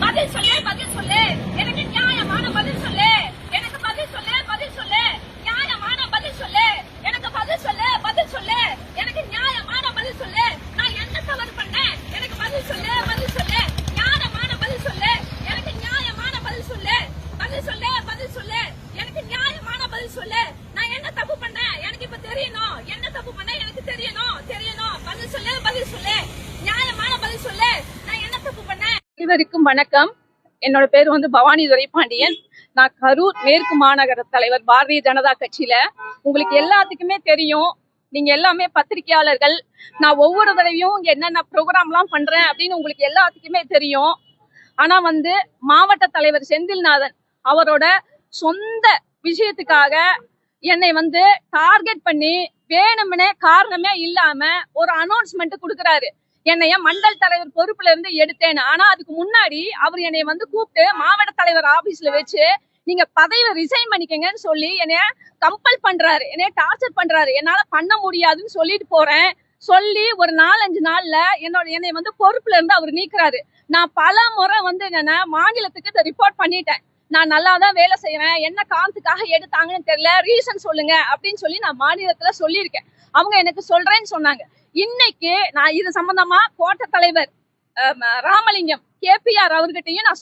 பதில் சொல்லு, பதில் சொல்லு. எனக்கு நியாயமான பதில் சொல்லு. எனக்கு பதில் சொல்லு, பதில் சொல்லு. நியாயமான பதில் சொல்லு. எனக்கு பதில் சொல்லு, பதில் சொல்லு. எனக்கு நியாயமான பதில் சொல்லு. நான் என்ன தவறு பண்ணேன்? எனக்கு பதில் சொல்லு, பதில் சொல்லு. நியாயமான பதில் சொல்லு. எனக்கு நியாயமான பதில் சொல்லு. பதில் சொல்லு, பதில் சொல்லு. எனக்கு நியாயமான பதில் சொல்லு. நான் என்ன தப்பு பண்ணேன்? எனக்கு இப்ப தெரியணும். என்ன தப்பு பண்ணேன்? எனக்கு தெரியணும், தெரியணும். பதில் சொல்லு, பதில் சொல்லு. நியாயமான பதில் சொல்லு. நான் என்ன தப்பு பண்ணேன்? அனைவருக்கும் வணக்கம். என்னோட பேர் பவானி துரைபாண்டியன். நான் கரூர் மேற்கு மாநகர தலைவர் பாரதிய ஜனதா கட்சியில. உங்களுக்கு எல்லாத்துக்குமே தெரியும், நீங்க எல்லாமே பத்திரிகையாளர்கள். நான் ஒவ்வொரு தடவையும் இங்க என்னென்ன ப்ரோக்ராம் எல்லாம் பண்றேன் அப்படின்னு உங்களுக்கு எல்லாத்துக்குமே தெரியும். ஆனா மாவட்ட தலைவர் செந்தில்நாதன் அவரோட சொந்த விஷயத்துக்காக என்னை டார்கெட் பண்ணி வேணும்னே காரணமே இல்லாம ஒரு அனௌன்ஸ்மெண்ட் கொடுக்கறாரு. என்னைய மண்டல் தலைவர் பொறுப்புல இருந்து எடுத்தேன்னு. ஆனா அதுக்கு முன்னாடி அவர் என்னைய கூப்பிட்டு மாவட்ட தலைவர் ஆபீஸ்ல வச்சு நீங்க பதவியை ரிசைன் பண்ணிக்கங்கன்னு சொல்லி என்னைய கம்பல் பண்றாரு, என்னைய டார்ச்சர் பண்றாரு. என்னால பண்ண முடியாதுன்னு சொல்லிட்டு போறேன். சொல்லி ஒரு 4-5 நாள்ல என்னை பொறுப்புல இருந்து அவர் நீக்குறாரு. நான் பல முறை என்னன்னா மாநிலத்துக்கு ரிப்போர்ட் பண்ணிட்டேன். நான் நல்லா தான் வேலை செய்யறேன், என்ன காரணத்துக்காக எடுத்தாங்கன்னு தெரியல, ரீசன் சொல்லுங்க அப்படின்னு சொல்லி நான் மாநிலத்துல சொல்லியிருக்கேன். அவங்க எனக்கு சொல்றேன்னு சொன்னாங்க. இன்னைக்கு நான் இது சம்பந்தமா கோட்ட தலைவர் ராமலிங்கம் KPR அவர்கிட்டயும் நான்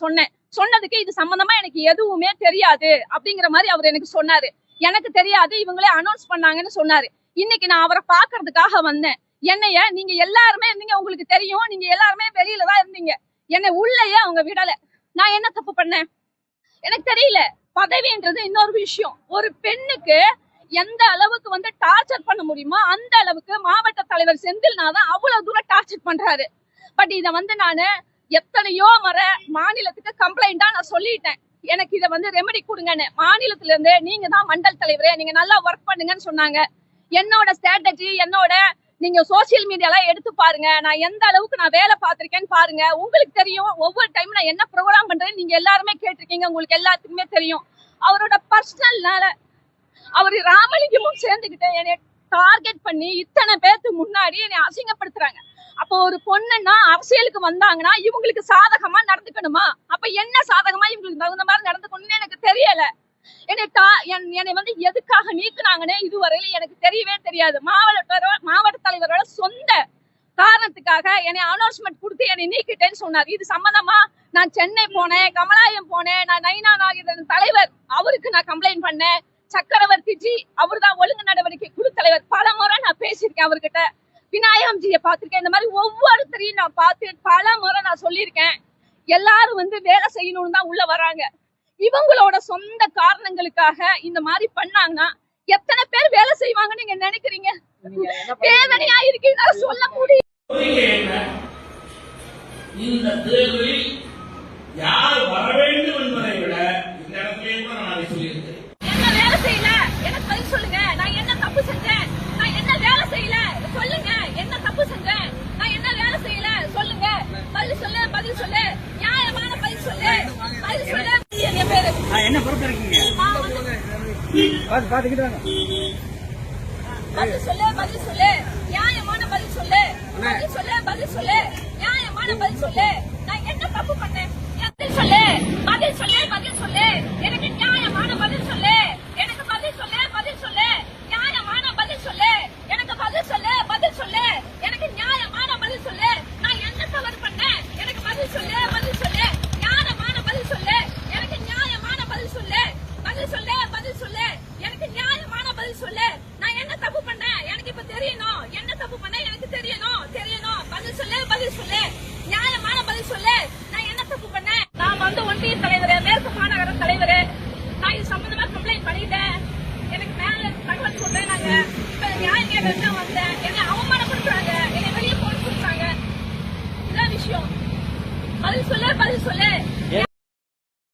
சொன்னதுக்கு இது சம்பந்தமா எனக்கு எதுவுமே தெரியாது அப்படிங்கிற மாதிரி அவர் எனக்கு சொன்னாரு. எனக்கு தெரியாது, இவங்களே அனௌன்ஸ் பண்ணாங்கன்னு சொன்னாரு. இன்னைக்கு நான் அவரை பாக்குறதுக்காக வந்தேன். என்னைய நீங்க எல்லாருமே இருந்தீங்க, உங்களுக்கு தெரியும், நீங்க எல்லாருமே வெளியில தான் இருந்தீங்க. என்னை உள்ளேயே அவங்க விடல. நான் என்ன தப்பு பண்ணேன் எனக்கு தெரியல. பதவின்றது இன்னொரு விஷயம். ஒரு பெண்ணுக்கு எந்த அளவுக்கு டார்ச்சர் பண்ண முடியுமோ அந்த அளவுக்கு மாவட்ட தலைவர் செந்தில்நாதன் அவ்வளவு தூரம் டார்ச்சர் பண்றாரு. பட் இத நானு எத்தனையோ முறை மாநிலத்துக்கு கம்ப்ளைண்டா நான் சொல்லிட்டேன். எனக்கு இத ரெமெடி கொடுங்கன்னு. மாநிலத்துல இருந்து நீங்க தான் மண்டல் தலைவரே, நீங்க நல்லா ஒர்க் பண்ணுங்கன்னு சொன்னாங்க. என்னோட ஸ்ட்ராட்டஜி, என்னோட நீங்க சோசியல் மீடியால எடுத்து பாருங்க. நான் எந்த அளவுக்கு நான் வேலை பார்த்திருக்கேன்னு பாருங்க. உங்களுக்கு தெரியும், ஒவ்வொரு டைம் நான் என்ன ப்ரோக்ராம் பண்றேன்னு நீங்க எல்லாருமே கேட்டிருக்கீங்க. உங்களுக்கு எல்லாத்துக்குமே தெரியும். அவரோட பர்சனல்னால அவரு ராமலிங்கமும் சேர்ந்துகிட்டு என்னை டார்கெட் பண்ணி இத்தனை பேருக்கு முன்னாடி என்னை அசிங்கப்படுத்துறாங்க. அப்போ ஒரு பொண்ணுன்னா அரசியலுக்கு வந்தாங்கன்னா இவங்களுக்கு சாதகமா நடந்துக்கணுமா? அப்ப என்ன சாதகமா இவங்களுக்கு தகுந்த மாதிரி நடந்துக்கணும்னு எனக்கு தெரியல. என்னை எதுக்காக நீக்குனாங்கன்னு இதுவரையில எனக்கு தெரியவே தெரியாது. மாவட்ட தலைவரோட சொந்த காரணத்துக்காக என்னை அனௌன்ஸ்மெண்ட் கொடுத்து என்னை நீக்கிட்டேன்னு சொன்னார். இது சம்பந்தமா நான் சென்னை போனேன், கமலாயம் போனேன், நான் நைனா நாகேந்திரன் தலைவர் அவருக்கு நான் கம்ப்ளைண்ட் பண்ணேன். சக்கரவர்த்தி ஜி அவர் தான் ஒழுங்கு நடவடிக்கை குழு தலைவர், பல முறை நான் பேசியிருக்கேன் அவர்கிட்ட. விநாயகம் ஜியை பார்த்திருக்கேன். இந்த மாதிரி ஒவ்வொருத்தரையும் நான் பார்த்து பல முறை நான் சொல்லியிருக்கேன். எல்லாரும் வேலை செய்யணும்னு தான் உள்ள வராங்க. இவங்களோட சொந்த காரணங்களுக்காக இந்த மாதிரி பண்ணாங்கன்னா எத்தனை பேர் வேலை செய்வாங்கன்னு நீங்க நினைக்கிறீங்க? வேதனையா இருக்கு சொல்ல முடியும். இந்த தேர்தலில் யார் வர வேண்டும் என்பதை விட இந்த இடத்திலே கூட நான் சொல்லியிருக்கேன். என்ன வேலை செய்யல எனக்கு பதில் சொல்லுங்க. நான் என்ன தப்பு செஞ்சேன்? நான் என்ன வேலை செய்யல சொல்லுங்க. என்ன தப்பு செஞ்சேன்? நான் என்ன வேலை செய்யல சொல்லுங்க. பதில் சொல்லு, பதில் சொல்லு. நியாயமான பதில் சொல்லு, பதில் சொல்லு. என் பேரு என்ன பொறுப்பு இருக்கீங்க? பாத்துக்கிட்டாங்க. பதில் சொல்லு, பதில் சொல்லு. நியாயமான பதில் சொல்லு, பதில் சொல்லு, பதில் சொல்லு. நியாயமான பதில் சொல்லு. நான் என்ன தப்பு பண்ணேன்? பதில் சொல்லு, பதில் சொல்லு, பதில் சொல்லு. எனக்கு நியாயமான பதில் சொல்லு. எனக்கு பதில் சொல்லு, பதில் சொல்லு. நியாயமான பதில் சொல்லு. எனக்கு பதில் சொல்லு, பதில் சொல்லு. எனக்கு நியாயமான பதில் சொல்லு. நான் என்ன தவறு பண்ணேன்? எனக்கு பதில் சொல்லு, பதில் சொல்லு. நியாயமான பதில் சொல்லு. எனக்கு நியாயமான பதில் சொல்லு. பதில் சொல்லு, பதில் சொல்லு. எனக்கு நியாயமான பதில் சொல்லு. நான் என்ன தப்பு பண்ணேன்? எனக்கு இப்ப தெரியணும். என்ன தப்பு பண்ணேன்? எனக்கு தெரியணும், தெரியணும். பதில் சொல்லு, பதில் சொல்லு. நியாயமான பதில் சொல்லு. நான் என்ன தப்பு பண்ணேன்? நான் ஒன்றிய தலைவர், மேற்கு மாநகர தலைவர். நான் இது சம்பந்தமா கம்ப்ளைண்ட் பண்ணிட்டேன். எனக்கு மேல தகவல் சொல்றேன். நாங்க இப்ப நியாயம் கேட்க வந்தேன். என்னை அவமானப்படுத்துறாங்க, என்னை வெளியே போட்டு கொடுத்தாங்க. இதான் விஷயம். பதில் சொல்லு, பதில் சொல்லு.